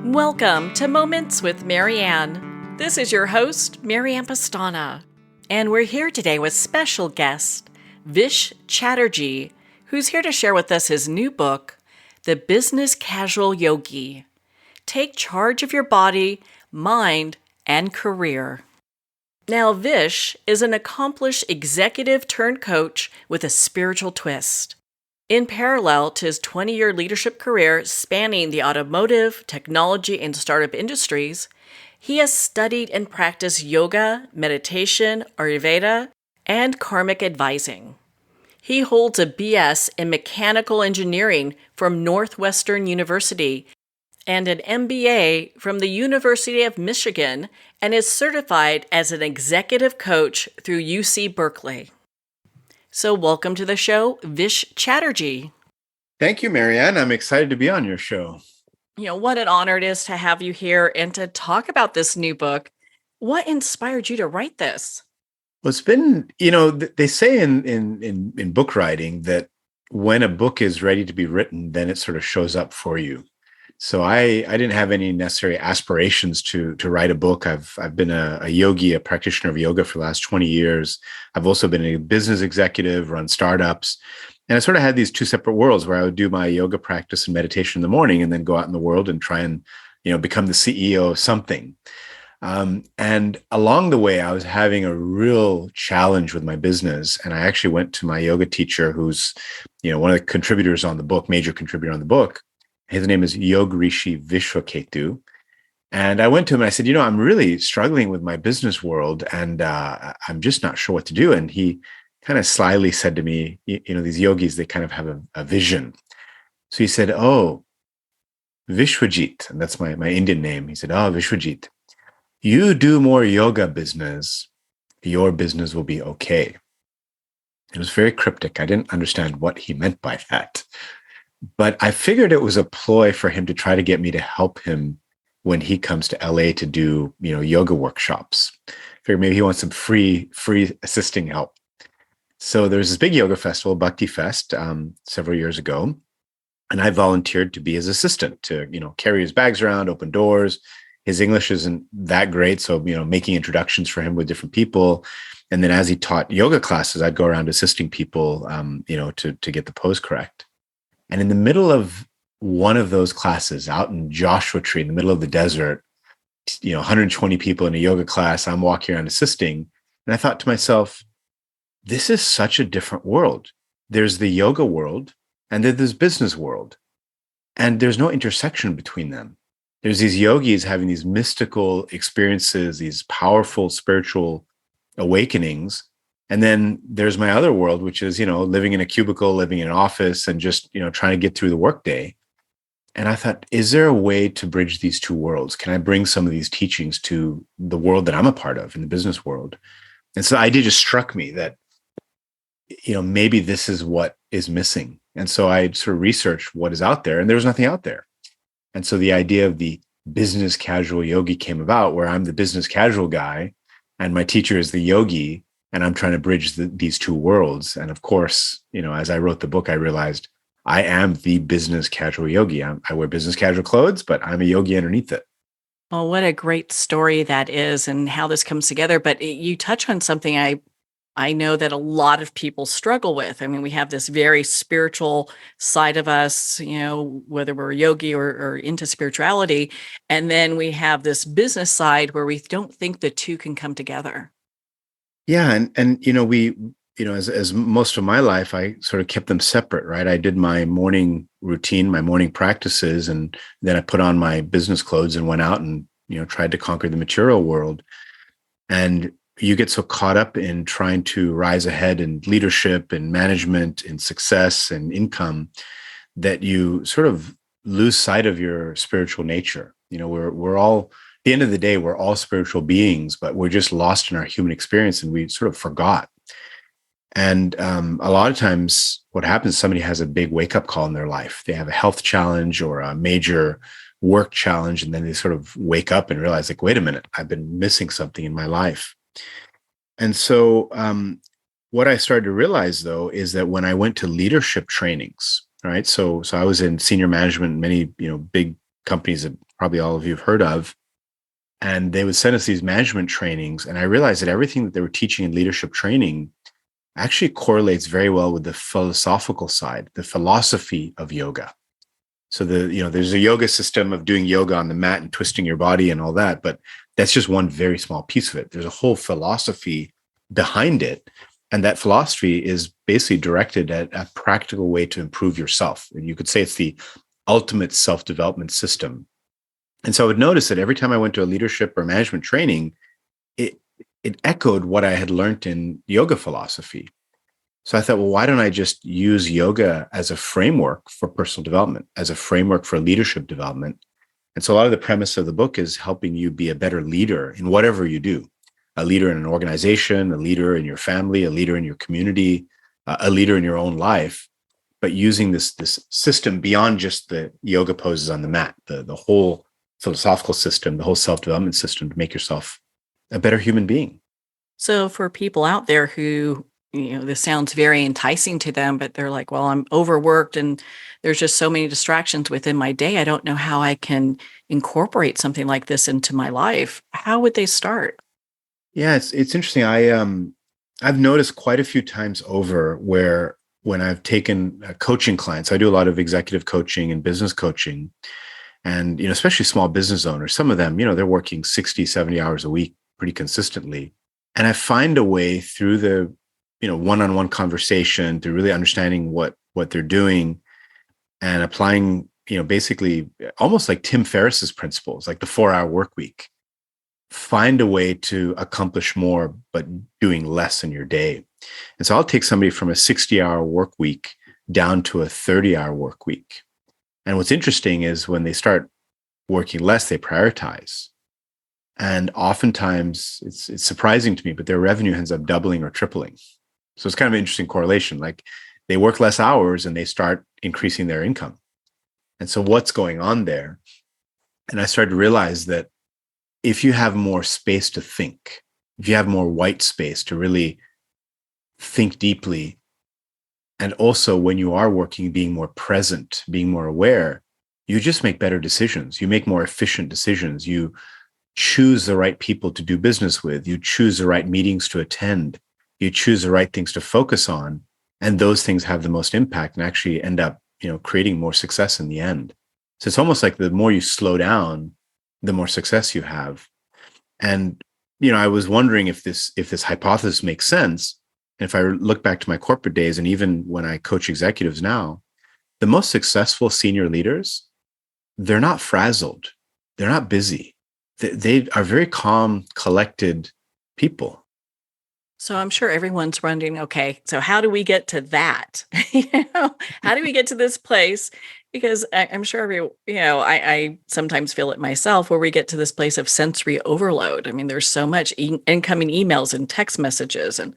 Welcome to Moments with Marianne. This is your host, Marianne Pastana, and we're here today with special guest, Vish Chatterji, who's here to share with us his new book, The Business Casual Yogi. Take charge of your body, mind, and career. Now, Vish is an accomplished executive turned coach with a spiritual twist. In parallel to his 20-year leadership career spanning the automotive, technology, and startup industries, he has studied and practiced yoga, meditation, Ayurveda, and karmic advising. He holds a BS in mechanical engineering from Northwestern University and an MBA from the University of Michigan and is certified as an executive coach through UC Berkeley. So welcome to the show, Vish Chatterji. Thank you, Marianne. I'm excited to be on your show. What an honor it is to have you here and to talk about this new book. What inspired you to write this? Well, it's been, they say in book writing that when a book is ready to be written, then it sort of shows up for you. So I didn't have any necessary aspirations to write a book. I've been a yogi, a practitioner of yoga for the last 20 years. I've also been a business executive, run startups. And I sort of had these two separate worlds where I would do my yoga practice and meditation in the morning and then go out in the world and try and, become the CEO of something. And along the way, I was having a real challenge with my business. And I actually went to my yoga teacher, who's, one of the contributors on the book, major contributor on the book. His name is Yog Rishi Vishwaketu. And I went to him and I said, I'm really struggling with my business world and I'm just not sure what to do. And he kind of slyly said to me, these yogis, they kind of have a vision. So he said, oh, Vishwajit, and that's my Indian name. He said, oh, Vishwajit, you do more yoga business, your business will be okay. It was very cryptic. I didn't understand what he meant by that. But I figured it was a ploy for him to try to get me to help him when he comes to LA to do, yoga workshops. I figured maybe he wants some free assisting help. So there was this big yoga festival, Bhakti Fest, several years ago. And I volunteered to be his assistant to, carry his bags around, open doors. His English isn't that great. So, making introductions for him with different people. And then as he taught yoga classes, I'd go around assisting people, to get the pose correct. And in the middle of one of those classes out in Joshua Tree, in the middle of the desert, 120 people in a yoga class, I'm walking around assisting. And I thought to myself, this is such a different world. There's the yoga world and there's this business world. And there's no intersection between them. There's these yogis having these mystical experiences, these powerful spiritual awakenings. And then there's my other world, which is, living in a cubicle, living in an office and just, trying to get through the workday. And I thought, is there a way to bridge these two worlds? Can I bring some of these teachings to the world that I'm a part of in the business world? And so the idea just struck me that, maybe this is what is missing. And so I sort of researched what is out there and there was nothing out there. And so the idea of the business casual yogi came about, where I'm the business casual guy and my teacher is the yogi. And I'm trying to bridge these two worlds. And of course, as I wrote the book, I realized I am the business casual yogi. I wear business casual clothes, but I'm a yogi underneath it. Oh, what a great story that is and how this comes together. But you touch on something I know that a lot of people struggle with. I mean, we have this very spiritual side of us, whether we're yogi or into spirituality. And then we have this business side where we don't think the two can come together. Yeah. And we, as most of my life, I sort of kept them separate, right? I did my morning routine, my morning practices, and then I put on my business clothes and went out and, tried to conquer the material world. And you get so caught up in trying to rise ahead in leadership and management and success and income that you sort of lose sight of your spiritual nature. We're all, at the end of the day, we're all spiritual beings, but we're just lost in our human experience and we sort of forgot. And a lot of times what happens, somebody has a big wake-up call in their life. They have a health challenge or a major work challenge, and then they sort of wake up and realize, like, wait a minute, I've been missing something in my life. And so what I started to realize, though, is that when I went to leadership trainings, right? So I was in senior management, many, big companies that probably all of you have heard of. And they would send us these management trainings. And I realized that everything that they were teaching in leadership training actually correlates very well with the philosophical side, the philosophy of yoga. So there's a yoga system of doing yoga on the mat and twisting your body and all that, but that's just one very small piece of it. There's a whole philosophy behind it. And that philosophy is basically directed at a practical way to improve yourself. And you could say it's the ultimate self-development system. And so I would notice that every time I went to a leadership or management training, it it echoed what I had learned in yoga philosophy. So I thought, well, why don't I just use yoga as a framework for personal development, as a framework for leadership development? And so a lot of the premise of the book is helping you be a better leader in whatever you do, a leader in an organization, a leader in your family, a leader in your community, a leader in your own life, but using this system beyond just the yoga poses on the mat, the whole philosophical system, the whole self-development system to make yourself a better human being. So for people out there who, this sounds very enticing to them, but they're like, well, I'm overworked and there's just so many distractions within my day. I don't know how I can incorporate something like this into my life. How would they start? Yeah, it's interesting. I've noticed quite a few times over where when I've taken coaching clients, I do a lot of executive coaching and business coaching, and especially small business owners. Some of them, they're working 60, 70 hours a week pretty consistently. And I find a way through the one-on-one conversation, through really understanding what they're doing and applying, basically almost like Tim Ferriss's principles, like the 4-hour work week. Find a way to accomplish more, but doing less in your day. And so I'll take somebody from a 60-hour work week down to a 30-hour work week. And what's interesting is when they start working less, they prioritize. And oftentimes it's surprising to me, but their revenue ends up doubling or tripling. So it's kind of an interesting correlation. Like they work less hours and they start increasing their income. And so what's going on there? And I started to realize that if you have more space to think, if you have more white space to really think deeply, and also when you are working, being more present, being more aware, you just make better decisions. You make more efficient decisions. You choose the right people to do business with. You choose the right meetings to attend. You choose the right things to focus on. And those things have the most impact and actually end up, creating more success in the end. So it's almost like the more you slow down, the more success you have. And, I was wondering if this hypothesis makes sense. And if I look back to my corporate days, and even when I coach executives now, the most successful senior leaders, they're not frazzled. They're not busy. They are very calm, collected people. So I'm sure everyone's wondering, okay, so how do we get to that? How do we get to this place? Because I'm sure I sometimes feel it myself where we get to this place of sensory overload. I mean, there's so much incoming emails and text messages and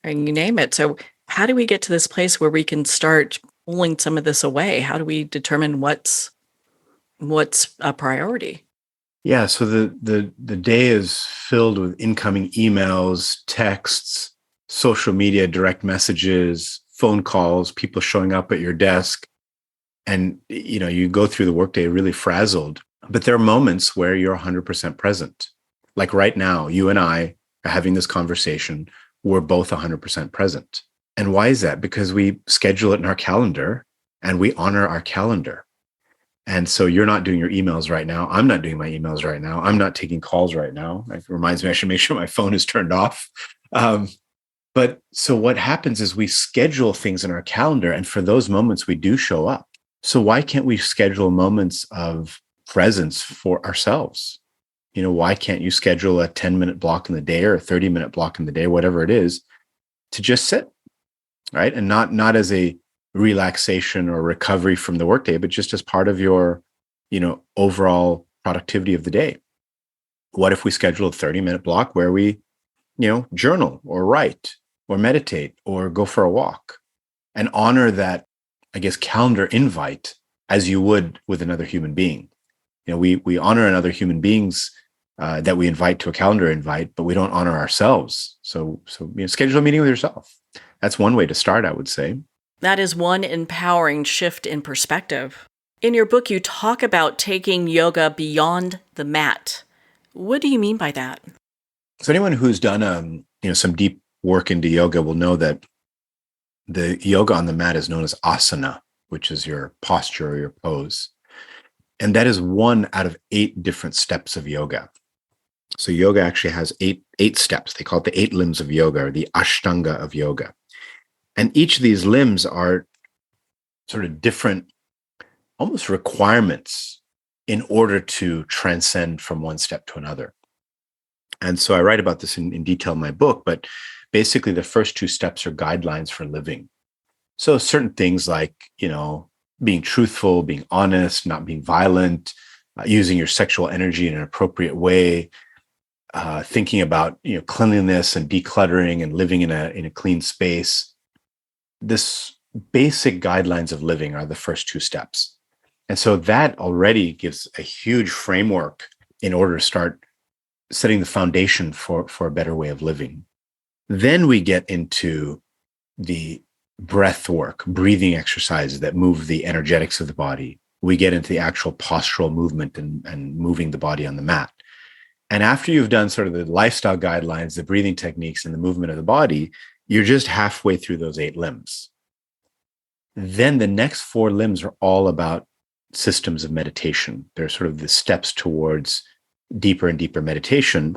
you name it. So how do we get to this place where we can start pulling some of this away? How do we determine what's a priority? Yeah, so the day is filled with incoming emails, texts, social media, direct messages, phone calls, people showing up at your desk. And you go through the workday really frazzled. But there are moments where you're 100% present. Like right now, you and I are having this conversation. We're both 100% present. And why is that? Because we schedule it in our calendar and we honor our calendar. And so you're not doing your emails right now. I'm not doing my emails right now. I'm not taking calls right now. It reminds me I should make sure my phone is turned off. But so what happens is we schedule things in our calendar. And for those moments, we do show up. So why can't we schedule moments of presence for ourselves? Why can't you schedule a 10-minute block in the day or a 30-minute block in the day, whatever it is, to just sit, right? And not as a relaxation or recovery from the workday, but just as part of your, overall productivity of the day. What if we schedule a 30-minute block where we, journal or write or meditate or go for a walk and honor that, I guess, calendar invite as you would with another human being. We honor another human beings that we invite to a calendar invite, but we don't honor ourselves. So schedule a meeting with yourself. That's one way to start, I would say. That is one empowering shift in perspective. In your book, you talk about taking yoga beyond the mat. What do you mean by that? So anyone who's done some deep work into yoga will know that the yoga on the mat is known as asana, which is your posture or your pose. And that is one out of 8 different steps of yoga. So yoga actually has eight steps. They call it the 8 limbs of yoga, or the ashtanga of yoga. And each of these limbs are sort of different, almost requirements in order to transcend from one step to another. And so I write about this in detail in my book, but basically the first 2 steps are guidelines for living. So certain things like, being truthful, being honest, not being violent, using your sexual energy in an appropriate way, thinking about, cleanliness and decluttering and living in a clean space. This basic guidelines of living are the first 2 steps. And so that already gives a huge framework in order to start setting the foundation for a better way of living. Then we get into the breath work, breathing exercises that move the energetics of the body. We get into the actual postural movement and moving the body on the mat. And after you've done sort of the lifestyle guidelines, the breathing techniques, and the movement of the body, you're just halfway through those 8 limbs. Then the next 4 limbs are all about systems of meditation. They're sort of the steps towards deeper and deeper meditation.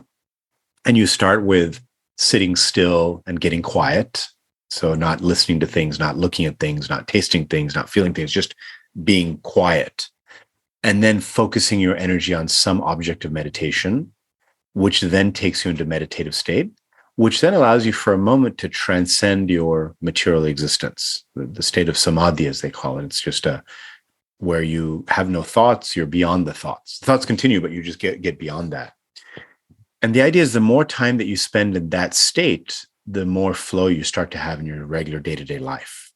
And you start with sitting still and getting quiet. So not listening to things, not looking at things, not tasting things, not feeling things, just being quiet. And then focusing your energy on some object of meditation, which then takes you into meditative state, which then allows you for a moment to transcend your material existence, the state of samadhi, as they call it. It's just where you have no thoughts, you're beyond the thoughts. The thoughts continue, but you just get beyond that. And the idea is the more time that you spend in that state, the more flow you start to have in your regular day-to-day life.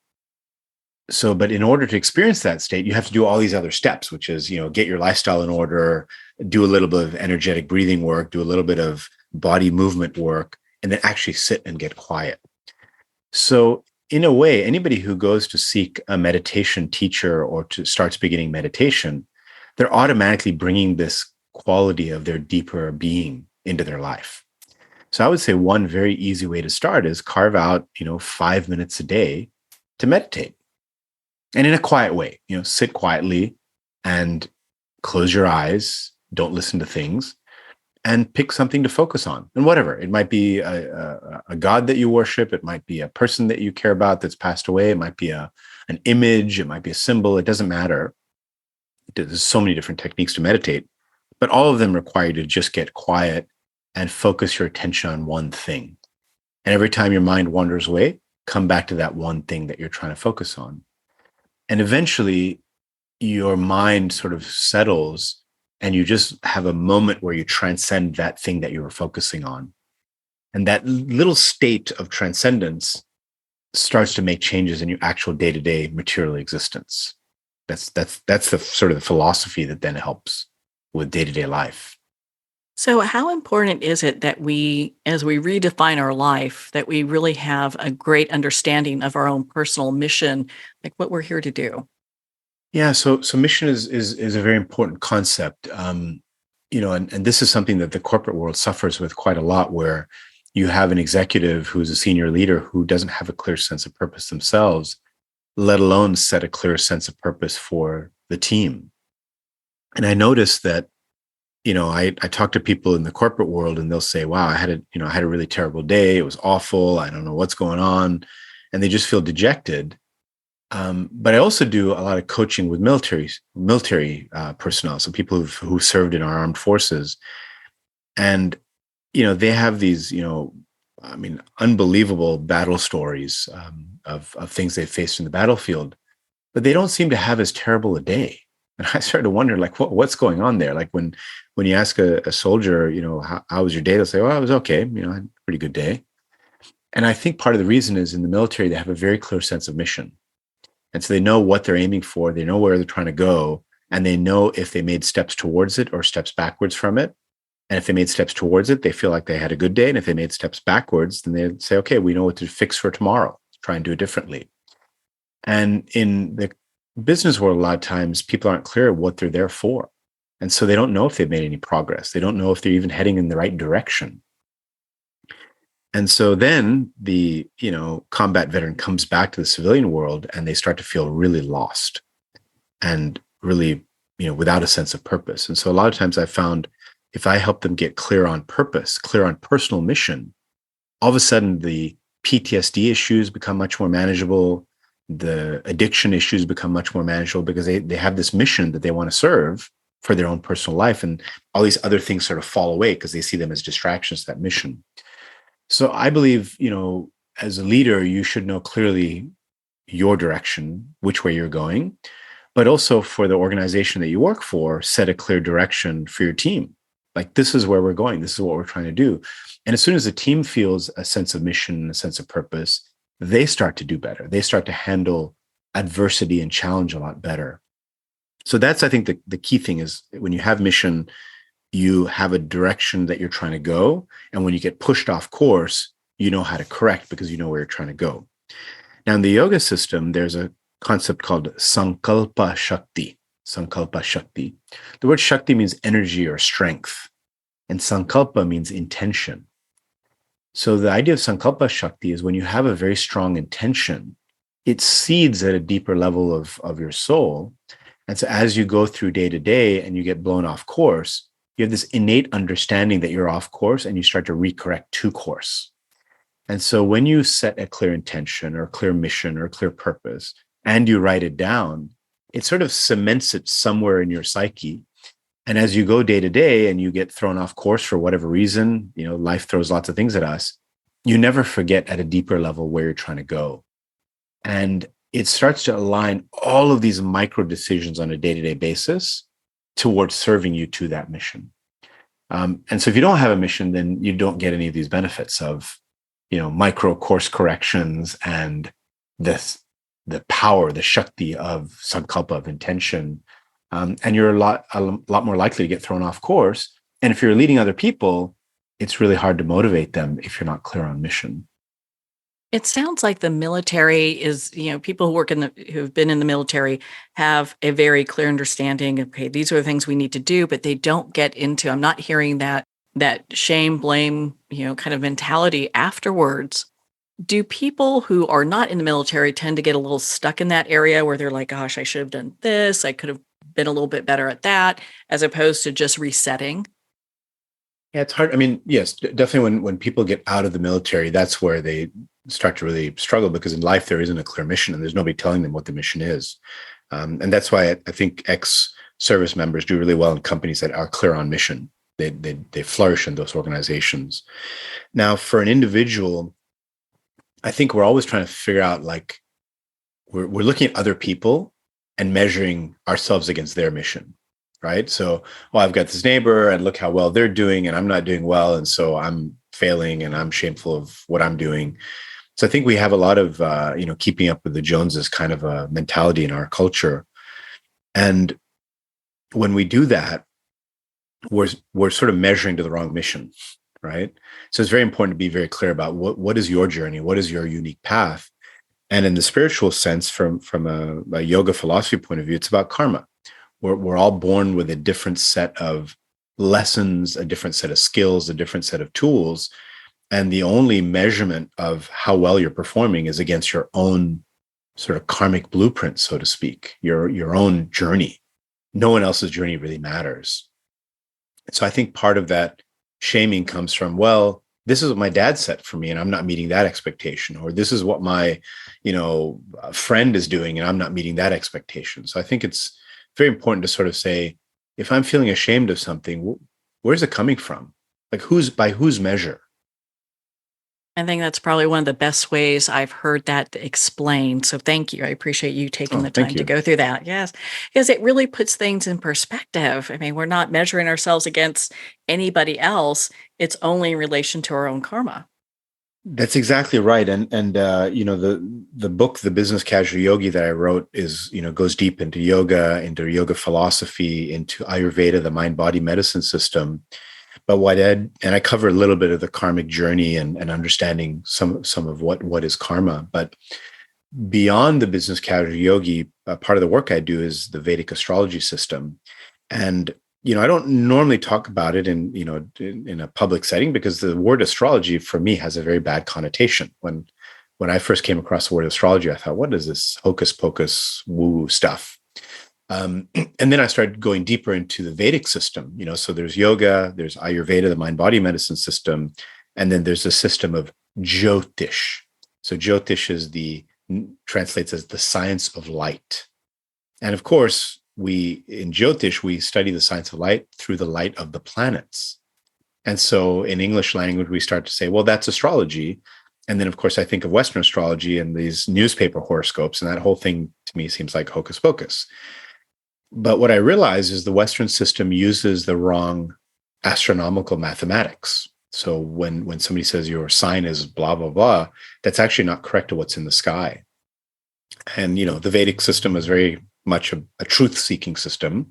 So, but in order to experience that state, you have to do all these other steps, which is, get your lifestyle in order, do a little bit of energetic breathing work, do a little bit of body movement work, and then actually sit and get quiet. So in a way, anybody who goes to seek a meditation teacher or starts beginning meditation, they're automatically bringing this quality of their deeper being into their life. So I would say one very easy way to start is carve out, 5 minutes a day to meditate. And in a quiet way, sit quietly and close your eyes, don't listen to things, and pick something to focus on. And whatever, it might be a God that you worship, it might be a person that you care about that's passed away, it might be an image, it might be a symbol, it doesn't matter. There's so many different techniques to meditate, but all of them require you to just get quiet and focus your attention on one thing. And every time your mind wanders away, come back to that one thing that you're trying to focus on. And eventually your mind sort of settles and you just have a moment where you transcend that thing that you were focusing on. And that little state of transcendence starts to make changes in your actual day-to-day material existence. That's the sort of the philosophy that then helps with day-to-day life. So how important is it that we, as we redefine our life, that we really have a great understanding of our own personal mission, like what we're here to do? Yeah, so mission is a very important concept, and this is something that the corporate world suffers with quite a lot, where you have an executive who's a senior leader who doesn't have a clear sense of purpose themselves, let alone set a clear sense of purpose for the team. And I noticed that, I talk to people in the corporate world and they'll say, wow, I had a really terrible day. It was awful. I don't know what's going on. And they just feel dejected. But I also do a lot of coaching with military personnel. So people who served in our armed forces, and, they have these, unbelievable battle stories of things they faced in the battlefield, but they don't seem to have as terrible a day. And I started to wonder, like, what's going on there? Like when you ask a soldier, how was your day? They'll say, well, it was okay. I had a pretty good day. And I think part of the reason is in the military, they have a very clear sense of mission. And so they know what they're aiming for. They know where they're trying to go. And they know if they made steps towards it or steps backwards from it. And if they made steps towards it, they feel like they had a good day. And if they made steps backwards, then they say, okay, we know what to fix for tomorrow. Try and do it differently. And in the business world, a lot of times people aren't clear what they're there for. And so they don't know if they've made any progress. They don't know if they're even heading in the right direction. And so then the, combat veteran comes back to the civilian world and they start to feel really lost and really, without a sense of purpose. And so a lot of times I found if I help them get clear on purpose, clear on personal mission, all of a sudden the PTSD issues become much more manageable. The addiction issues become much more manageable because they have this mission that they want to serve for their own personal life. And all these other things sort of fall away because they see them as distractions to that mission. So I believe, as a leader, you should know clearly your direction, which way you're going, but also for the organization that you work for, set a clear direction for your team. Like, this is where we're going. This is what we're trying to do. And as soon as the team feels a sense of mission, a sense of purpose, they start to do better. They start to handle adversity and challenge a lot better. So that's, I think, the key thing is when you have mission, you have a direction that you're trying to go. And when you get pushed off course, you know how to correct because you know where you're trying to go. Now, in the yoga system, there's a concept called Sankalpa Shakti. Sankalpa Shakti. The word Shakti means energy or strength, and Sankalpa means intention. So the idea of Sankalpa Shakti is when you have a very strong intention, it seeds at a deeper level of your soul. And so as you go through day to day and you get blown off course, you have this innate understanding that you're off course and you start to recorrect to course. And so when you set a clear intention or a clear mission or a clear purpose and you write it down, it sort of cements it somewhere in your psyche. And as you go day to day and you get thrown off course for whatever reason, life throws lots of things at us, you never forget at a deeper level where you're trying to go. And it starts to align all of these micro decisions on a day-to-day basis towards serving you to that mission. And so if you don't have a mission, then you don't get any of these benefits of, micro course corrections and the power, the Shakti of Sankalpa, of intention. And you're a lot more likely to get thrown off course. And if you're leading other people, it's really hard to motivate them if you're not clear on mission. It sounds like the military is, people who've been in the military have a very clear understanding. Okay, these are the things we need to do, but they don't get into. I'm not hearing that shame, blame, kind of mentality afterwards. Do people who are not in the military tend to get a little stuck in that area where they're like, "Gosh, I should have done this. I could have been a little bit better at that," as opposed to just resetting? Yeah, it's hard. I mean, yes, definitely when people get out of the military, that's where they start to really struggle because in life there isn't a clear mission and there's nobody telling them what the mission is. And that's why I think ex-service members do really well in companies that are clear on mission. They flourish in those organizations. Now, for an individual, I think we're always trying to figure out, like, we're looking at other people and measuring ourselves against their mission, right? So, I've got this neighbor and look how well they're doing and I'm not doing well. And so I'm failing and I'm shameful of what I'm doing. So I think we have a lot of, keeping up with the Joneses kind of a mentality in our culture. And when we do that, we're sort of measuring to the wrong mission, right? So it's very important to be very clear about what is your journey, what is your unique path. And in the spiritual sense, from a yoga philosophy point of view, it's about karma. We're all born with a different set of lessons, a different set of skills, a different set of tools. And the only measurement of how well you're performing is against your own sort of karmic blueprint, so to speak, your own journey. No one else's journey really matters. So I think part of that shaming comes from, well, this is what my dad set for me and I'm not meeting that expectation, or this is what my, friend is doing and I'm not meeting that expectation. So I think it's very important to sort of say, if I'm feeling ashamed of something, where's it coming from? Like, by whose measure? I think that's probably one of the best ways I've heard that explained. So thank you. I appreciate you taking the Thank time to you. go through that. Yes, because it really puts things in perspective. I mean, we're not measuring ourselves against anybody else. It's only in relation to our own karma. That's exactly right. And the book, The Business Casual Yogi, that I wrote is, goes deep into yoga philosophy, into Ayurveda, the mind-body medicine system. But and I cover a little bit of the karmic journey and understanding some of what is karma. But beyond the Business Casual Yogi, part of the work I do is the Vedic astrology system. And, I don't normally talk about it in a public setting because the word astrology for me has a very bad connotation. When I first came across the word astrology, I thought, what is this hocus pocus woo stuff? And then I started going deeper into the Vedic system, so there's yoga, there's Ayurveda, the mind body medicine system, and then there's a system of Jyotish. So Jyotish translates as the science of light. And of course, in Jyotish, we study the science of light through the light of the planets. And so in English language, we start to say, well, that's astrology. And then, of course, I think of Western astrology and these newspaper horoscopes, and that whole thing to me seems like hocus pocus. But what I realize is the Western system uses the wrong astronomical mathematics. So when somebody says your sign is blah, blah, blah, that's actually not correct to what's in the sky. And, the Vedic system is very much a truth-seeking system.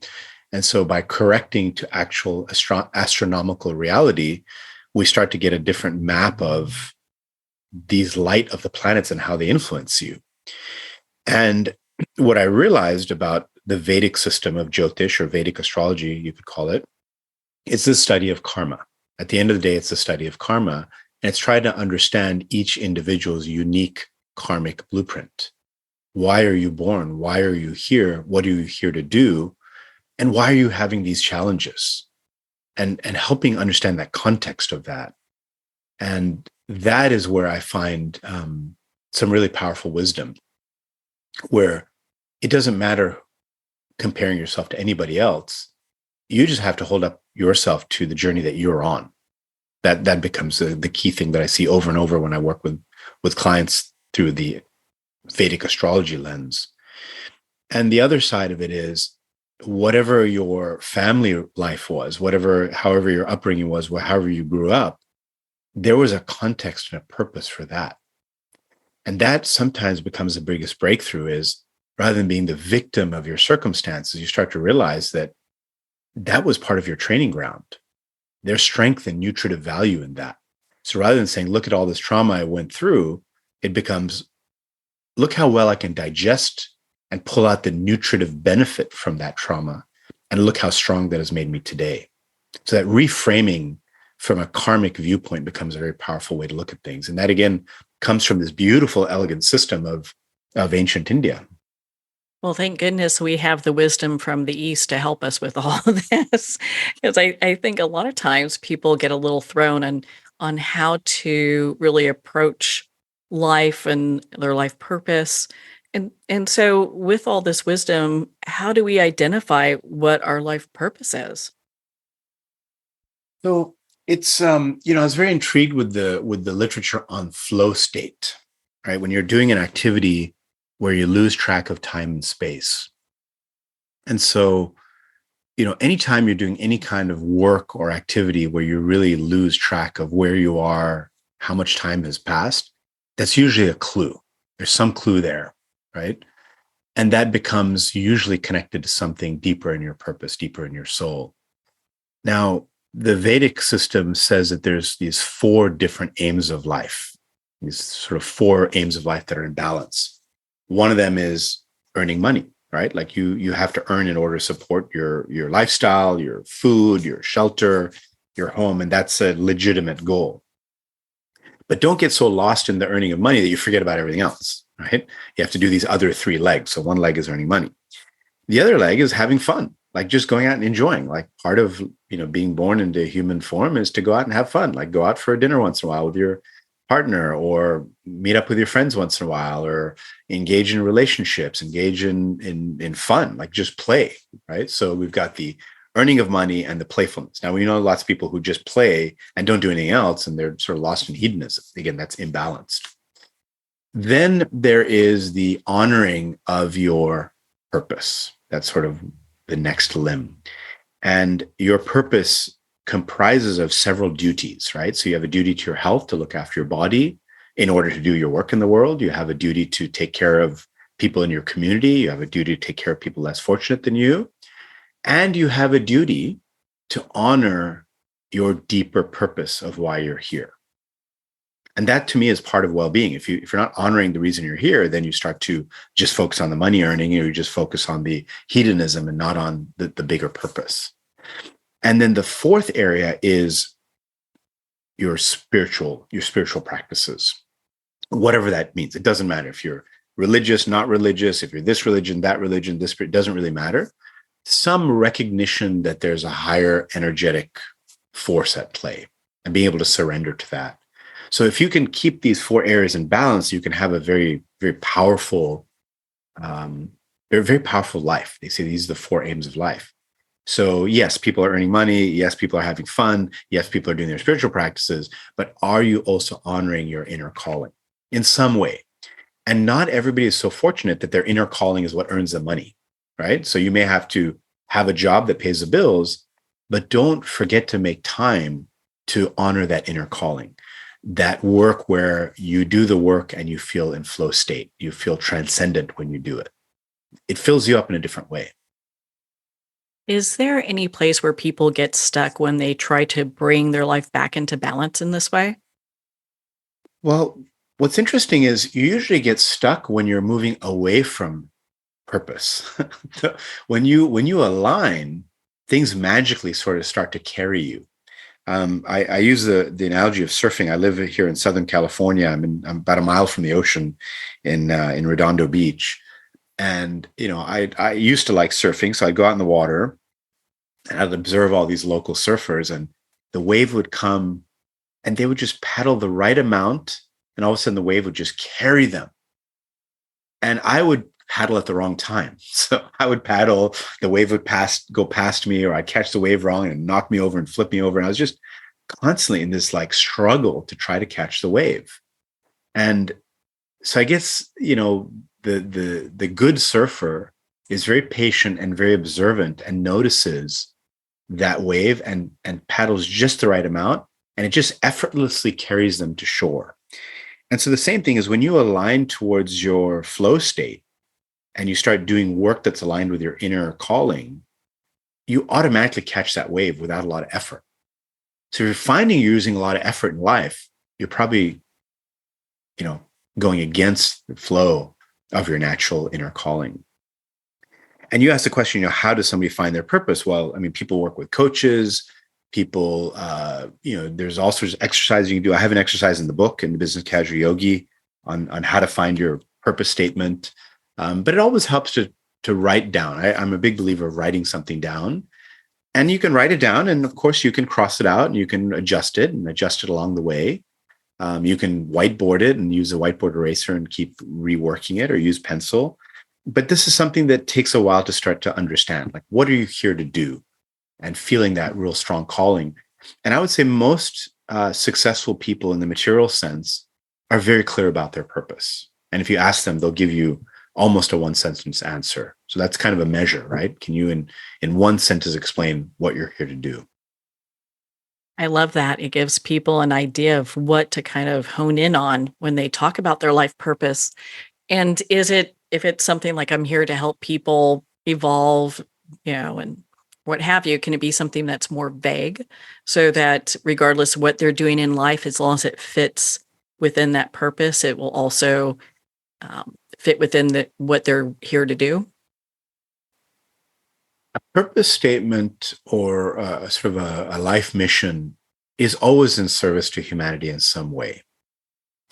And so by correcting to actual astronomical reality, we start to get a different map of these light of the planets and how they influence you. And what I realized about the Vedic system of Jyotish, or Vedic astrology, you could call it, is the study of karma. At the end of the day, it's the study of karma, and it's trying to understand each individual's unique karmic blueprint. Why are you born? Why are you here? What are you here to do? And why are you having these challenges? And helping understand that context of that. And that is where I find some really powerful wisdom, where it doesn't matter comparing yourself to anybody else. You just have to hold up yourself to the journey that you're on. That becomes the key thing that I see over and over when I work with clients through the Vedic astrology lens. And the other side of it is, whatever your family life was, however your upbringing was, however you grew up, there was a context and a purpose for that. And that sometimes becomes the biggest breakthrough, is rather than being the victim of your circumstances, you start to realize that was part of your training ground. There's strength and nutritive value in that. So rather than saying, look at all this trauma I went through, it becomes, look how well I can digest and pull out the nutritive benefit from that trauma. And look how strong that has made me today. So that reframing from a karmic viewpoint becomes a very powerful way to look at things. And that, again, comes from this beautiful, elegant system of ancient India. Well, thank goodness we have the wisdom from the East to help us with all of this. Because I think a lot of times people get a little thrown on how to really approach life and their life purpose. And so with all this wisdom, how do we identify what our life purpose is? So it's I was very intrigued with the literature on flow state, right? When you're doing an activity where you lose track of time and space. And so, anytime you're doing any kind of work or activity where you really lose track of where you are, how much time has passed, that's usually a clue. There's some clue there, right? And that becomes usually connected to something deeper in your purpose, deeper in your soul. Now, the Vedic system says that there's these 4 different aims of life, these sort of 4 aims of life that are in balance. One of them is earning money, right? Like you have to earn in order to support your lifestyle, your food, your shelter, your home, and that's a legitimate goal. But don't get so lost in the earning of money that you forget about everything else, right? You have to do these other 3 legs. So one leg is earning money. The other leg is having fun, like just going out and enjoying. Like part of, being born into human form is to go out and have fun, like go out for a dinner once in a while with your partner, or meet up with your friends once in a while, or engage in relationships, engage in fun, like just play, right? So we've got the earning of money and the playfulness. Now, we know lots of people who just play and don't do anything else, and they're sort of lost in hedonism. Again, that's imbalanced. Then there is the honoring of your purpose. That's sort of the next limb. And your purpose comprises of several duties, right? So you have a duty to your health, to look after your body in order to do your work in the world. You have a duty to take care of people in your community. You have a duty to take care of people less fortunate than you. And you have a duty to honor your deeper purpose of why you're here. And that to me is part of well-being. If you're not honoring the reason you're here, then you start to just focus on the money earning, or you just focus on the hedonism and not on the bigger purpose. And then the fourth area is your spiritual practices, whatever that means. It doesn't matter if you're religious, not religious, if you're this religion, that religion, this, it doesn't really matter. Some recognition that there's a higher energetic force at play and being able to surrender to that. So if you can keep these four areas in balance, you can have a very, very powerful, very powerful life. They say these are the four aims of life. So yes, people are earning money. Yes, people are having fun. Yes, people are doing their spiritual practices, but are you also honoring your inner calling in some way? And not everybody is so fortunate that their inner calling is what earns them money, right? So you may have to have a job that pays the bills, but don't forget to make time to honor that inner calling, that work where you do the work and you feel in flow state. You feel transcendent when you do it. It fills you up in a different way. Is there any place where people get stuck when they try to bring their life back into balance in this way? Well, what's interesting is you usually get stuck when you're moving away from purpose. When you align, things magically sort of start to carry you. I use the analogy of surfing. I live here in Southern California. I'm about a mile from the ocean in Redondo Beach. And, I used to like surfing. So I'd go out in the water and I'd observe all these local surfers, and the wave would come and they would just paddle the right amount. And all of a sudden the wave would just carry them. And I would paddle at the wrong time. So I would paddle, the wave would go past me, or I'd catch the wave wrong and knock me over and flip me over. And I was just constantly in this like struggle to try to catch the wave. And so I guess, the good surfer is very patient and very observant and notices that wave and paddles just the right amount. And it just effortlessly carries them to shore. And so the same thing is when you align towards your flow state and you start doing work that's aligned with your inner calling, you automatically catch that wave without a lot of effort. So if you're finding you're using a lot of effort in life, you're probably, going against the flow of your natural inner calling. And you asked the question, how does somebody find their purpose? Well, people work with coaches, people, there's all sorts of exercises you can do. I have an exercise in the book, in the Business Casual Yogi, on how to find your purpose statement. But it always helps to write down. I'm a big believer of writing something down. And you can write it down, and of course you can cross it out and you can adjust it along the way. You can whiteboard it and use a whiteboard eraser and keep reworking it, or use pencil. But this is something that takes a while to start to understand. Like, what are you here to do? And feeling that real strong calling. And I would say most successful people in the material sense are very clear about their purpose. And if you ask them, they'll give you almost a one sentence answer. So that's kind of a measure, right? Can you in one sentence explain what you're here to do? I love that. It gives people an idea of what to kind of hone in on when they talk about their life purpose. And if it's something like I'm here to help people evolve, and what have you, can it be something that's more vague so that regardless of what they're doing in life, as long as it fits within that purpose, it will also fit within what they're here to do? A purpose statement or sort of a life mission is always in service to humanity in some way.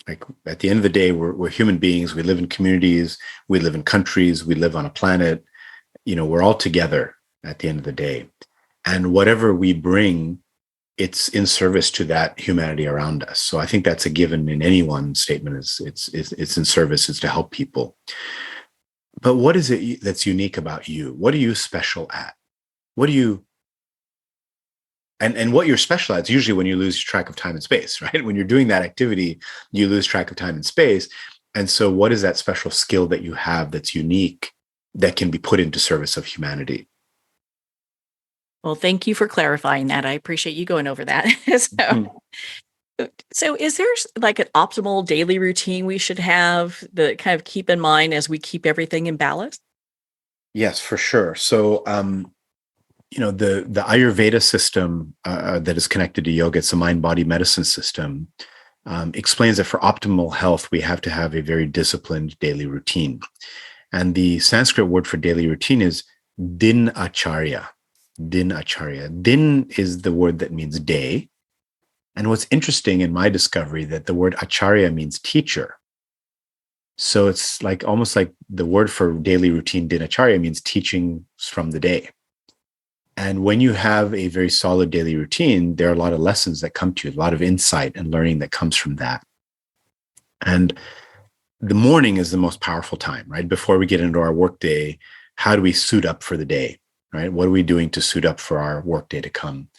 Like, at the end of the day, we're human beings. We live in communities. We live in countries. We live on a planet. We're all together at the end of the day. And whatever we bring, it's in service to that humanity around us. So I think that's a given in any one statement. It's in service. It's to help people. But what is it that's unique about you? What are you special at? What do you, and what you're special at is usually when you lose track of time and space, right? When you're doing that activity, you lose track of time and space. And so what is that special skill that you have that's unique that can be put into service of humanity? Well, thank you for clarifying that. I appreciate you going over that. Mhm. So is there like an optimal daily routine we should have that kind of keep in mind as we keep everything in balance? Yes, for sure. So, the Ayurveda system that is connected to yoga, it's a mind-body medicine system. explains that for optimal health, we have to have a very disciplined daily routine. And the Sanskrit word for daily routine is din acharya. Din acharya. Din is the word that means day. And what's interesting in my discovery that the word acharya means teacher. So it's like almost like the word for daily routine, dinacharya, means teachings from the day. And when you have a very solid daily routine, there are a lot of lessons that come to you, a lot of insight and learning that comes from that. And the morning is the most powerful time, right? Before we get into our workday, how do we suit up for the day, right? What are we doing to suit up for our workday to come?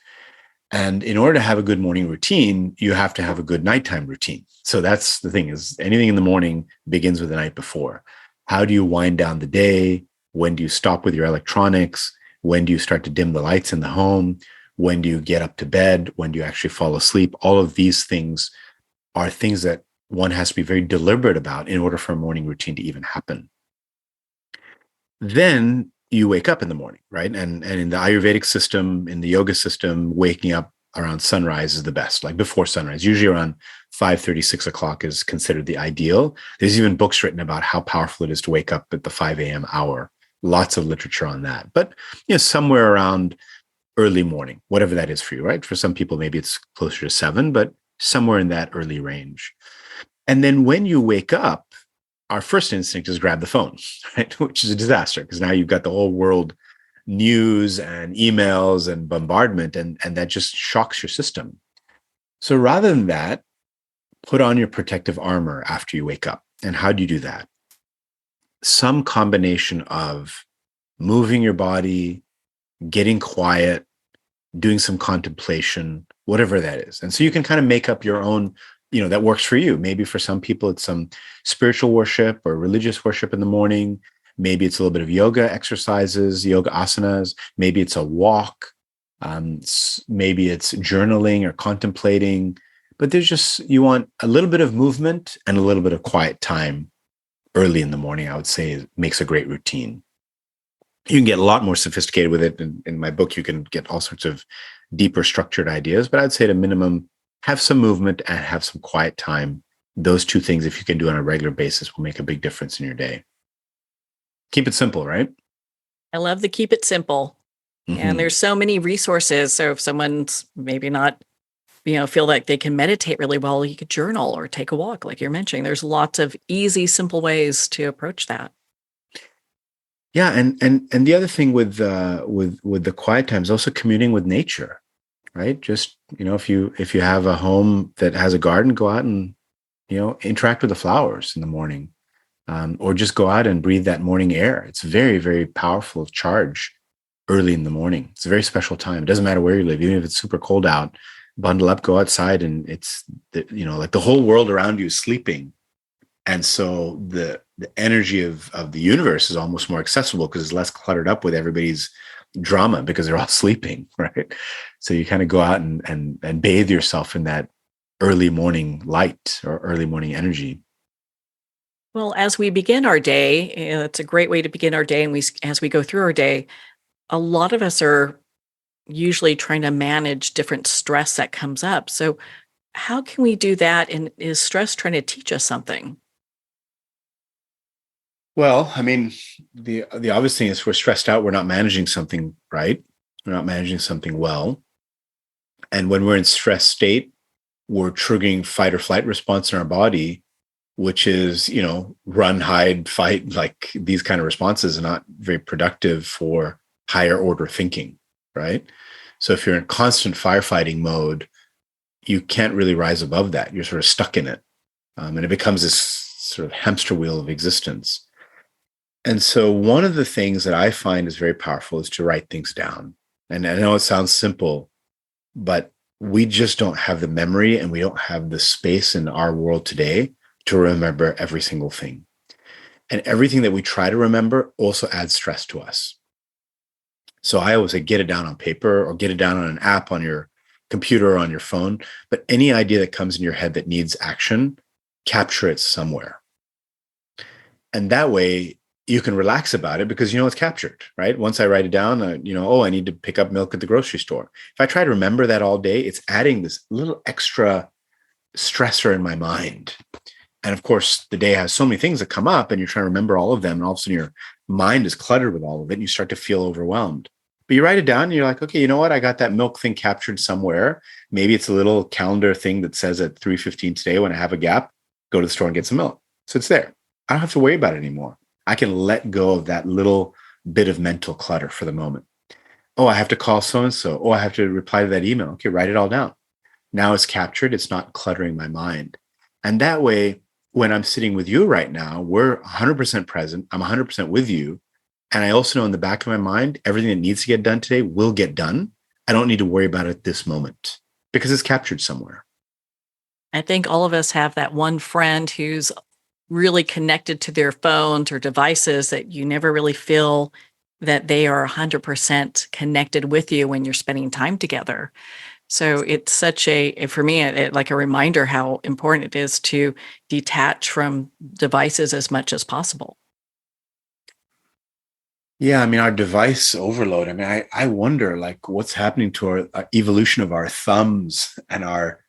And in order to have a good morning routine, you have to have a good nighttime routine. So that's the thing, is anything in the morning begins with the night before. How do you wind down the day? When do you stop with your electronics? When do you start to dim the lights in the home? When do you get up to bed? When do you actually fall asleep? All of these things are things that one has to be very deliberate about in order for a morning routine to even happen. Then you wake up in the morning, right? And in the Ayurvedic system, in the yoga system, waking up around sunrise is the best, like before sunrise. Usually around 5:30, 6 o'clock is considered the ideal. There's even books written about how powerful it is to wake up at the 5 a.m. hour. Lots of literature on that. But somewhere around early morning, whatever that is for you, right? For some people, maybe it's closer to 7, but somewhere in that early range. And then when you wake up, our first instinct is grab the phone, right? Which is a disaster because now you've got the whole world news and emails and bombardment, and that just shocks your system. So rather than that, put on your protective armor after you wake up. And how do you do that? Some combination of moving your body, getting quiet, doing some contemplation, whatever that is. And so you can kind of make up your own, that works for you. Maybe for some people, it's some spiritual worship or religious worship in the morning. Maybe it's a little bit of yoga exercises, yoga asanas. Maybe it's a walk. Maybe it's journaling or contemplating. But you want a little bit of movement and a little bit of quiet time early in the morning, I would say, makes a great routine. You can get a lot more sophisticated with it. In my book, you can get all sorts of deeper structured ideas, but I'd say at a minimum, have some movement and have some quiet time. Those two things, if you can do on a regular basis, will make a big difference in your day. Keep it simple, right? I love the keep it simple. Mm-hmm. And there's so many resources. So if someone's maybe not, feel like they can meditate really well, you could journal or take a walk, like you're mentioning. There's lots of easy, simple ways to approach that. Yeah, and the other thing with the quiet time is also communing with nature, right? Just if you have a home that has a garden, go out and interact with the flowers in the morning, or just go out and breathe that morning air. It's very, very powerful charge early in the morning. It's a very special time. It doesn't matter where you live, even if it's super cold out. Bundle up, go outside, and it's like the whole world around you is sleeping. And so the energy of the universe is almost more accessible because it's less cluttered up with everybody's drama because they're all sleeping, right? So you kind of go out and bathe yourself in that early morning light or early morning energy. Well, as we begin our day, it's a great way to begin our day. And as we go through our day, a lot of us are usually trying to manage different stress that comes up. So how can we do that? And is stress trying to teach us something? Well, I mean, the obvious thing is we're stressed out. We're not managing something right. We're not managing something well. And when we're in stress state, we're triggering fight or flight response in our body, which is, run, hide, fight. Like these kind of responses are not very productive for higher order thinking, right? So if you're in constant firefighting mode, you can't really rise above that. You're sort of stuck in it. And it becomes this sort of hamster wheel of existence. And so one of the things that I find is very powerful is to write things down. And I know it sounds simple, but we just don't have the memory and we don't have the space in our world today to remember every single thing. And everything that we try to remember also adds stress to us. So I always say, get it down on paper or get it down on an app on your computer or on your phone. But any idea that comes in your head that needs action, capture it somewhere. And that way you can relax about it because it's captured, right? Once I write it down, I need to pick up milk at the grocery store. If I try to remember that all day, it's adding this little extra stressor in my mind. And of course, the day has so many things that come up and you're trying to remember all of them. And all of a sudden your mind is cluttered with all of it and you start to feel overwhelmed. But you write it down and you're like, okay, you know what? I got that milk thing captured somewhere. Maybe it's a little calendar thing that says at 3:15 today, when I have a gap, go to the store and get some milk. So it's there. I don't have to worry about it anymore. I can let go of that little bit of mental clutter for the moment. Oh, I have to call so-and-so. Oh, I have to reply to that email. Okay, write it all down. Now it's captured. It's not cluttering my mind. And that way, when I'm sitting with you right now, we're 100% present. I'm 100% with you. And I also know in the back of my mind, everything that needs to get done today will get done. I don't need to worry about it at this moment because it's captured somewhere. I think all of us have that one friend who's really connected to their phones or devices that you never really feel that they are 100% connected with you when you're spending time together. So it's such for me, like a reminder how important it is to detach from devices as much as possible. Yeah, I mean, our device overload. I mean, I wonder like what's happening to our evolution of our thumbs and our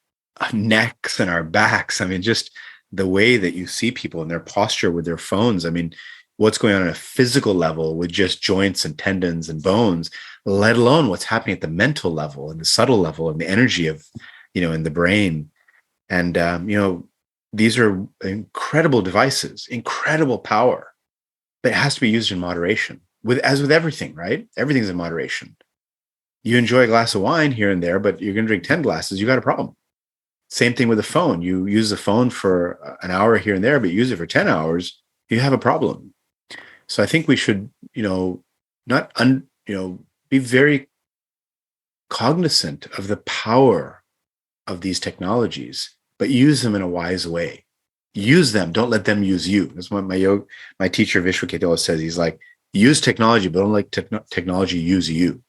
necks and our backs. I mean, just the way that you see people and their posture with their phones. I mean, what's going on at a physical level with just joints and tendons and bones, let alone what's happening at the mental level and the subtle level and the energy of, in the brain. And, these are incredible devices, incredible power, but it has to be used in moderation as with everything, right? Everything's in moderation. You enjoy a glass of wine here and there, but you're going to drink 10 glasses, you got a problem. Same thing with the phone. You use the phone for an hour here and there, but use it for 10 hours, you have a problem. So I think we should, be very cognizant of the power of these technologies, but use them in a wise way. Use them. Don't let them use you. That's what my teacher, Vish Chatterji says. He's like, use technology, but don't let technology use you.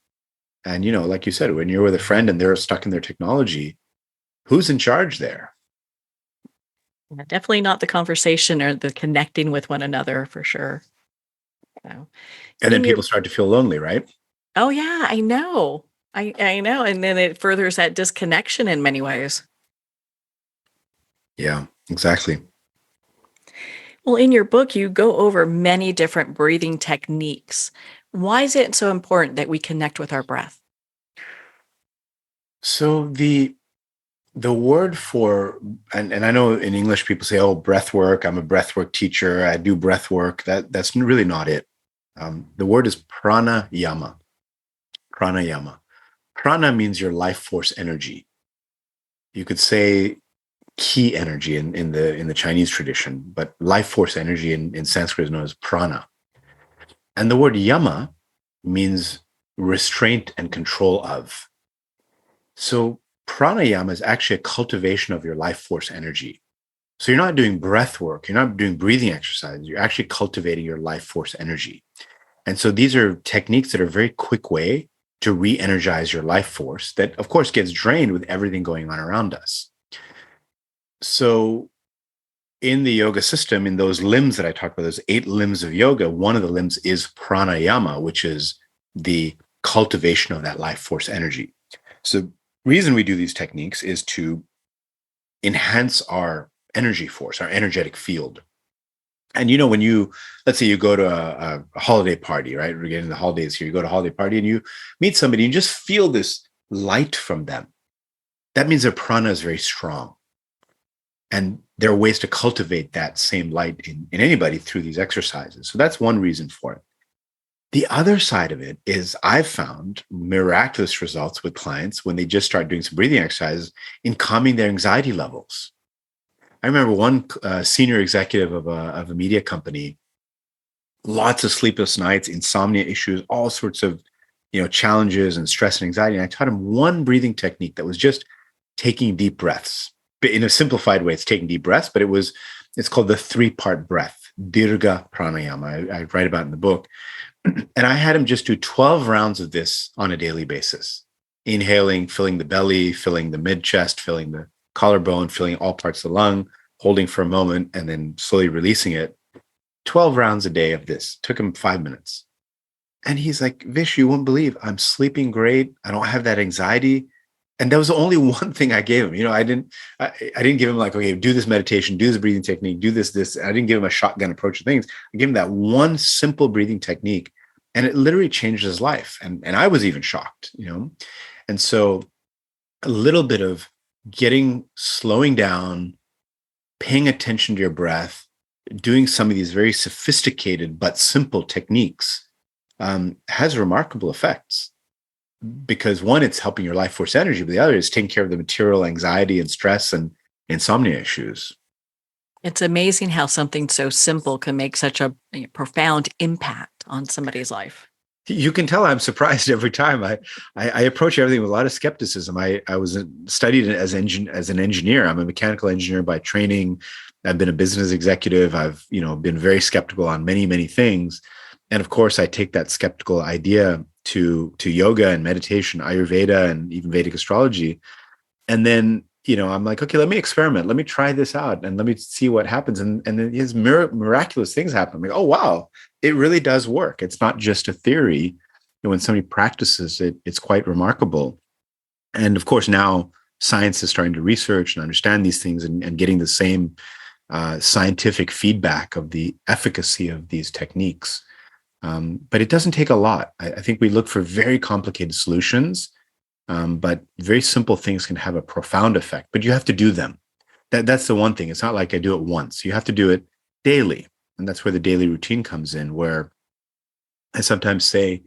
And, like you said, when you're with a friend and they're stuck in their technology, who's in charge there? Yeah, definitely not the conversation or the connecting with one another for sure. So, And then people start to feel lonely, right? oh yeah, I know. I know. And then it furthers that disconnection in many ways. Yeah, exactly. Well, in your book, you go over many different breathing techniques. Why is it so important that we connect with our breath? So the word for, and I know in English people say, oh, breath work. I'm a breath work teacher. I do breath work. That's really not it. The word is pranayama. Pranayama. Prana means your life force energy. You could say ki energy in the Chinese tradition, but life force energy in Sanskrit is known as prana. And the word yama means restraint and control of. So pranayama is actually a cultivation of your life force energy. So you're not doing breath work, you're not doing breathing exercises, you're actually cultivating your life force energy. And so these are techniques that are a very quick way to re-energize your life force that, of course, gets drained with everything going on around us. So in the yoga system, in those limbs that I talked about, those 8 limbs of yoga, one of the limbs is pranayama, which is the cultivation of that life force energy. So the reason we do these techniques is to enhance our energy force, our energetic field. And when let's say you go to a holiday party, right? We're getting the holidays here. You go to a holiday party and you meet somebody, you just feel this light from them. That means their prana is very strong. And there are ways to cultivate that same light in anybody through these exercises. So that's one reason for it. The other side of it is I've found miraculous results with clients when they just start doing some breathing exercises in calming their anxiety levels. I remember one senior executive of a media company, lots of sleepless nights, insomnia issues, all sorts of challenges and stress and anxiety. And I taught him one breathing technique that was just taking deep breaths. In a simplified way, it's taking deep breaths, but it's called the 3-part breath, Dirga Pranayama. I write about it in the book. And I had him just do 12 rounds of this on a daily basis, inhaling, filling the belly, filling the mid chest, filling the collarbone, filling all parts of the lung, holding for a moment, and then slowly releasing it. 12 rounds a day of this. Took him 5 minutes. And he's like, Vish, you won't believe I'm sleeping great. I don't have that anxiety. And that was the only one thing I gave him. I didn't give him like, okay, do this meditation, do this breathing technique, do this. I didn't give him a shotgun approach to things. I gave him that one simple breathing technique, and it literally changed his life. And I was even shocked. And so a little bit of slowing down, paying attention to your breath, doing some of these very sophisticated but simple techniques has remarkable effects. Because one, it's helping your life force energy, but the other is taking care of the material anxiety and stress and insomnia issues. It's amazing how something so simple can make such a profound impact on somebody's life. You can tell I'm surprised every time. I approach everything with a lot of skepticism. I was studied as an engineer. I'm a mechanical engineer by training. I've been a business executive. I've been very skeptical on many, many things. And of course, I take that skeptical idea to yoga and meditation, Ayurveda, and even Vedic astrology. And then, I'm like, okay, let me experiment. Let me try this out and let me see what happens. And then these miraculous things happen. I'm like, oh, wow, it really does work. It's not just a theory. When somebody practices it, it's quite remarkable. And of course, now science is starting to research and understand these things and getting the same scientific feedback of the efficacy of these techniques. But it doesn't take a lot. I think we look for very complicated solutions, but very simple things can have a profound effect. But you have to do them. That's the one thing. It's not like I do it once. You have to do it daily. And that's where the daily routine comes in, where I sometimes say,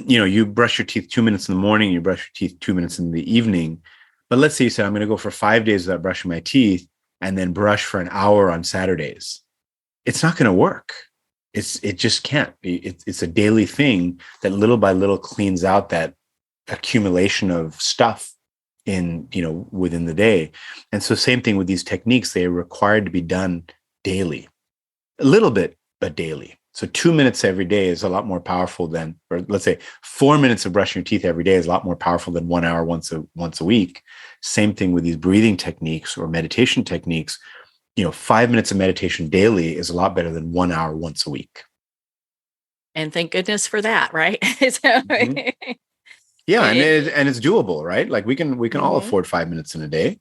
you brush your teeth 2 minutes in the morning, you brush your teeth 2 minutes in the evening. But let's say you say, I'm going to go for 5 days without brushing my teeth and then brush for an hour on Saturdays. It's not going to work. It just can't. It's a daily thing that little by little cleans out that accumulation of stuff within the day. And so same thing with these techniques, they're required to be done daily, a little bit, but daily. So 2 minutes every day is a lot more powerful than, or let's say 4 minutes of brushing your teeth every day is a lot more powerful than 1 hour once a week. Same thing with these breathing techniques or meditation techniques. 5 minutes of meditation daily is a lot better than 1 hour once a week. And thank goodness for that, right? Mm-hmm. Yeah, and it's doable, right? Like we can all afford 5 minutes in a day.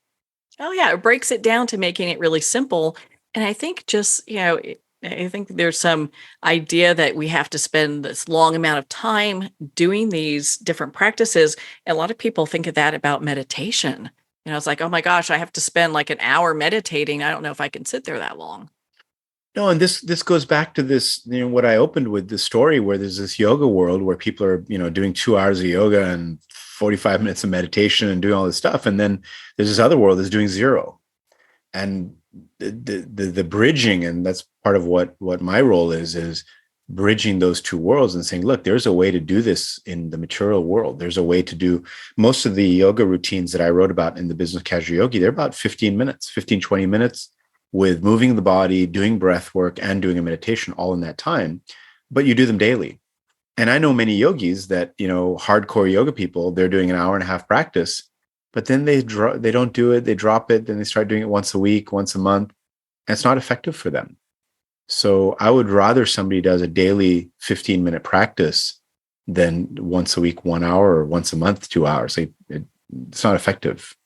Oh yeah, it breaks it down to making it really simple. And I think I think there's some idea that we have to spend this long amount of time doing these different practices. A lot of people think of that about meditation. It's like, oh my gosh, I have to spend like an hour meditating. I don't know if I can sit there that long. No, and this goes back to this, what I opened with, the story where there's this yoga world where people are, doing 2 hours of yoga and 45 minutes of meditation and doing all this stuff. And then there's this other world that's doing zero. And the bridging, and that's part of what my role is bridging those two worlds and saying, look, there's a way to do this in the material world. There's a way to do most of the yoga routines that I wrote about in the Business Casual Yogi. They're about 15 minutes, 20 minutes with moving the body, doing breath work, and doing a meditation all in that time. But you do them daily. And I know many yogis that, hardcore yoga people, they're doing an hour and a half practice, but then they don't do it. They drop it. Then they start doing it once a week, once a month. And it's not effective for them. So I would rather somebody does a daily 15-minute practice than once a week, 1 hour, or once a month, 2 hours. It's not effective.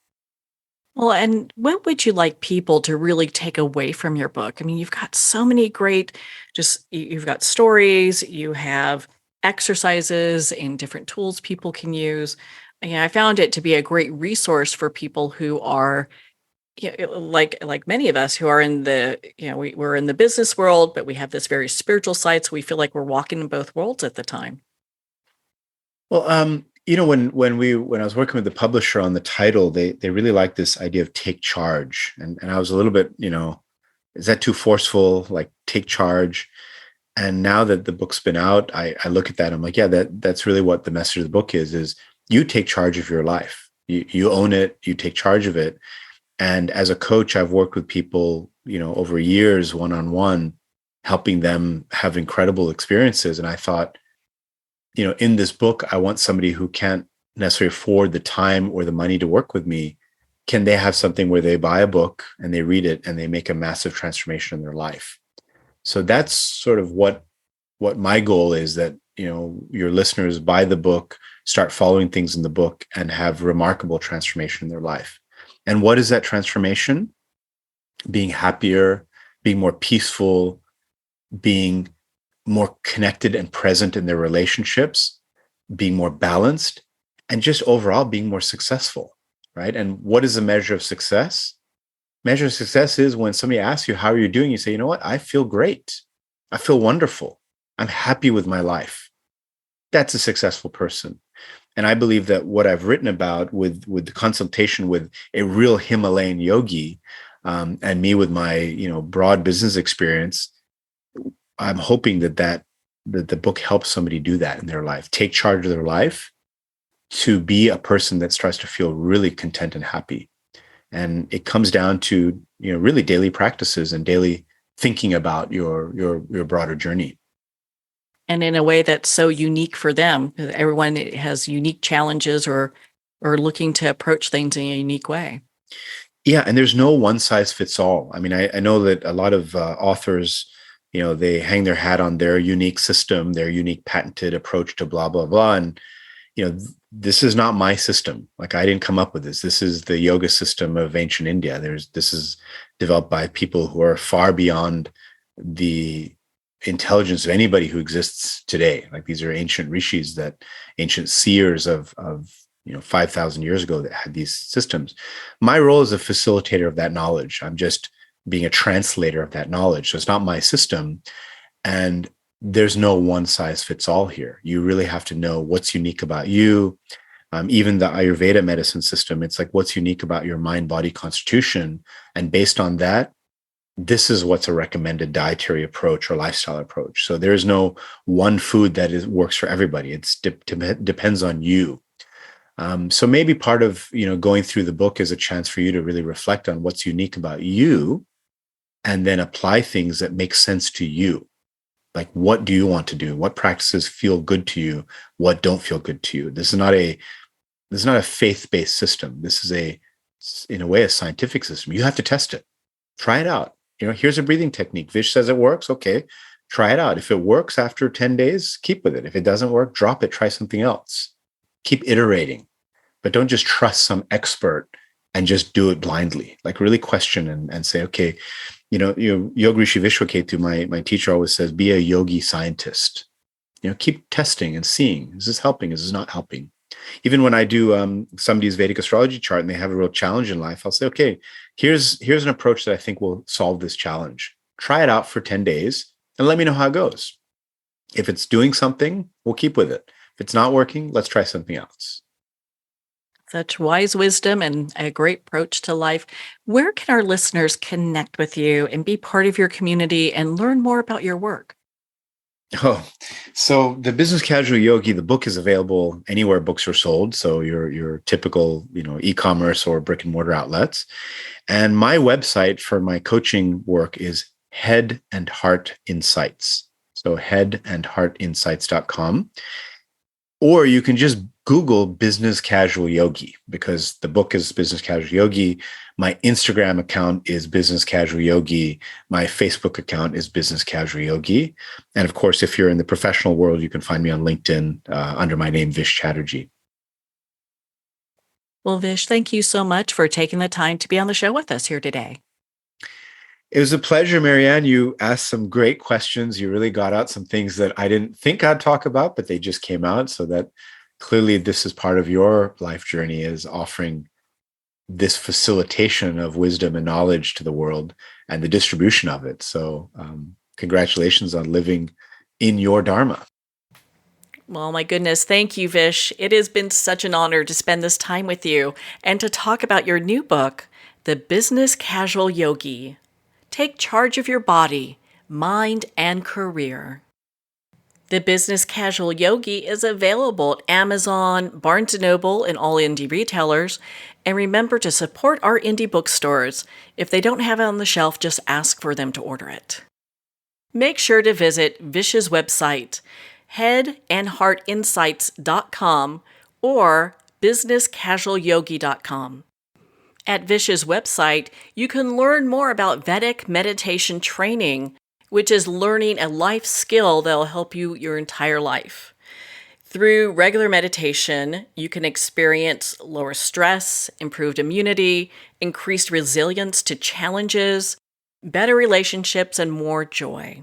Well, and what would you like people to really take away from your book? I mean, you've got so many great, you've got stories, you have exercises and different tools people can use. I found it to be a great resource for people who are like many of us who are in we're in the business world, but we have this very spiritual side. So we feel like we're walking in both worlds at the time. Well, when I was working with the publisher on the title, they really liked this idea of take charge. And I was a little bit, is that too forceful? Like take charge. And now that the book's been out, I look at that. I'm like, yeah, that's really what the message of the book is you take charge of your life. You own it. You take charge of it. And as a coach, I've worked with people, over years, one-on-one, helping them have incredible experiences. And I thought, in this book, I want somebody who can't necessarily afford the time or the money to work with me. Can they have something where they buy a book and they read it and they make a massive transformation in their life? So that's sort of what my goal is, that, your listeners buy the book, start following things in the book and have remarkable transformation in their life. And what is that transformation? Being happier, being more peaceful, being more connected and present in their relationships, being more balanced, and just overall being more successful, right? And what is the measure of success? Measure of success is when somebody asks you, how are you doing? You say, you know what? I feel great. I feel wonderful. I'm happy with my life. That's a successful person. And I believe that what I've written about with the consultation with a real Himalayan yogi, and me with my broad business experience, I'm hoping that the book helps somebody do that in their life, take charge of their life, to be a person that starts to feel really content and happy. And it comes down to really daily practices and daily thinking about your broader journey. And in a way that's so unique for them. Everyone has unique challenges or looking to approach things in a unique way. Yeah, and there's no one size fits all. I mean, I know that a lot of authors, they hang their hat on their unique system, their unique patented approach to blah, blah, blah. And, this is not my system. Like, I didn't come up with this. This is the yoga system of ancient India. This is developed by people who are far beyond the intelligence of anybody who exists today. Like, these are ancient rishis, ancient seers of 5,000 years ago that had these systems. My role is a facilitator of that knowledge. I'm just being a translator of that knowledge. So it's not my system. And there's no one size fits all here. You really have to know what's unique about you. Even the Ayurveda medicine system, it's like, what's unique about your mind, body constitution? And based on that, this is what's a recommended dietary approach or lifestyle approach. So there's no one food that works for everybody. It depends on you. So maybe part of going through the book is a chance for you to really reflect on what's unique about you, and then apply things that make sense to you. Like, what do you want to do? What practices feel good to you? What don't feel good to you? This is not a faith-based system. This is in a way, a scientific system. You have to test it. Try it out. Here's a breathing technique. Vish says it works. Okay, try it out. If it works after 10 days, keep with it. If it doesn't work, drop it. Try something else. Keep iterating, but don't just trust some expert and just do it blindly. Like, really question and say, okay, Yogi Rishi Vishwaketu, my teacher, always says, be a yogi scientist. Keep testing and seeing, is this helping? Is this not helping? Even when I do somebody's Vedic astrology chart and they have a real challenge in life, I'll say, okay, here's an approach that I think will solve this challenge. Try it out for 10 days and let me know how it goes. If it's doing something, we'll keep with it. If it's not working, let's try something else. Such wise wisdom and a great approach to life. Where can our listeners connect with you and be part of your community and learn more about your work? Oh, so the Business Casual Yogi, the book is available anywhere books are sold. So your typical, e-commerce or brick and mortar outlets. And my website for my coaching work is Head and Heart Insights. So headandheartinsights.com. Or you can just Google Business Casual Yogi, because the book is Business Casual Yogi. My Instagram account is Business Casual Yogi. My Facebook account is Business Casual Yogi. And of course, if you're in the professional world, you can find me on LinkedIn under my name, Vish Chatterji. Well, Vish, thank you so much for taking the time to be on the show with us here today. It was a pleasure, Marianne. You asked some great questions. You really got out some things that I didn't think I'd talk about, but they just came out. So that clearly this is part of your life journey, is offering this facilitation of wisdom and knowledge to the world and the distribution of it. So congratulations on living in your Dharma. Well, my goodness. Thank you, Vish. It has been such an honor to spend this time with you and to talk about your new book, The Business Casual Yogi. Take charge of your body, mind, and career. The Business Casual Yogi is available at Amazon, Barnes & Noble, and all indie retailers. And remember to support our indie bookstores. If they don't have it on the shelf, just ask for them to order it. Make sure to visit Vish's website, headandheartinsights.com or businesscasualyogi.com. At Vish's website, you can learn more about Vedic meditation training, which is learning a life skill that will help you your entire life. Through regular meditation, you can experience lower stress, improved immunity, increased resilience to challenges, better relationships, and more joy.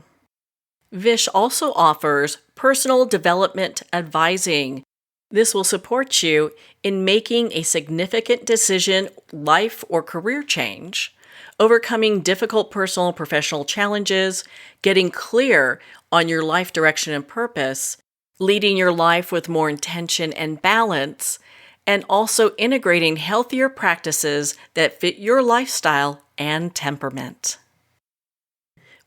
Vish also offers personal development advising. This will support you in making a significant decision, life or career change, overcoming difficult personal and professional challenges, getting clear on your life direction and purpose, leading your life with more intention and balance, and also integrating healthier practices that fit your lifestyle and temperament.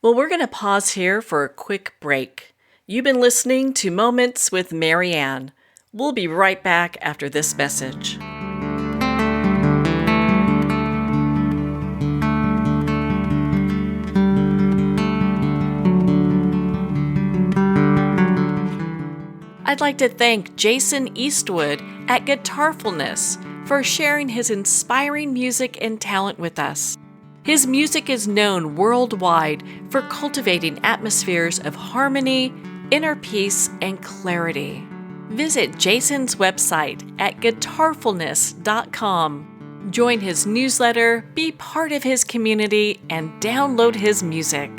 Well, we're going to pause here for a quick break. You've been listening to Moments with Marianne. We'll be right back after this message. I'd like to thank Jason Eastwood at Guitarfulness for sharing his inspiring music and talent with us. His music is known worldwide for cultivating atmospheres of harmony, inner peace, and clarity. Visit Jason's website at guitarfulness.com. Join his newsletter, be part of his community, and download his music.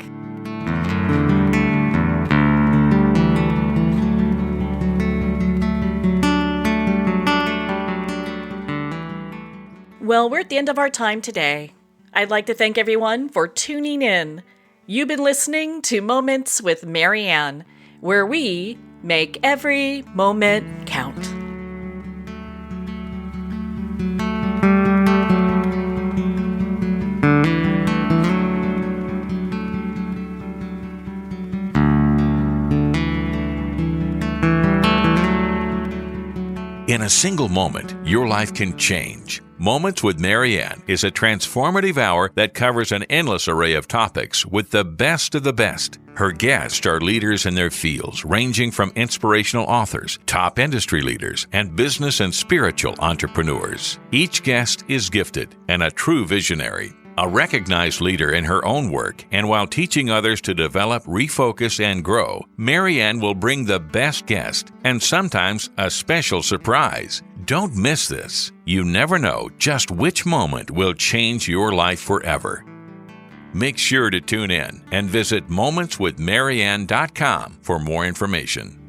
Well, we're at the end of our time today. I'd like to thank everyone for tuning in. You've been listening to Moments with Marianne, where we make every moment count. In a single moment, your life can change. Moments with Marianne is a transformative hour that covers an endless array of topics with the best of the best. Her guests are leaders in their fields, ranging from inspirational authors, top industry leaders, and business and spiritual entrepreneurs. Each guest is gifted and a true visionary, a recognized leader in her own work, and while teaching others to develop, refocus, and grow, Marianne will bring the best guest and sometimes a special surprise. Don't miss this. You never know just which moment will change your life forever. Make sure to tune in and visit momentswithmarianne.com for more information.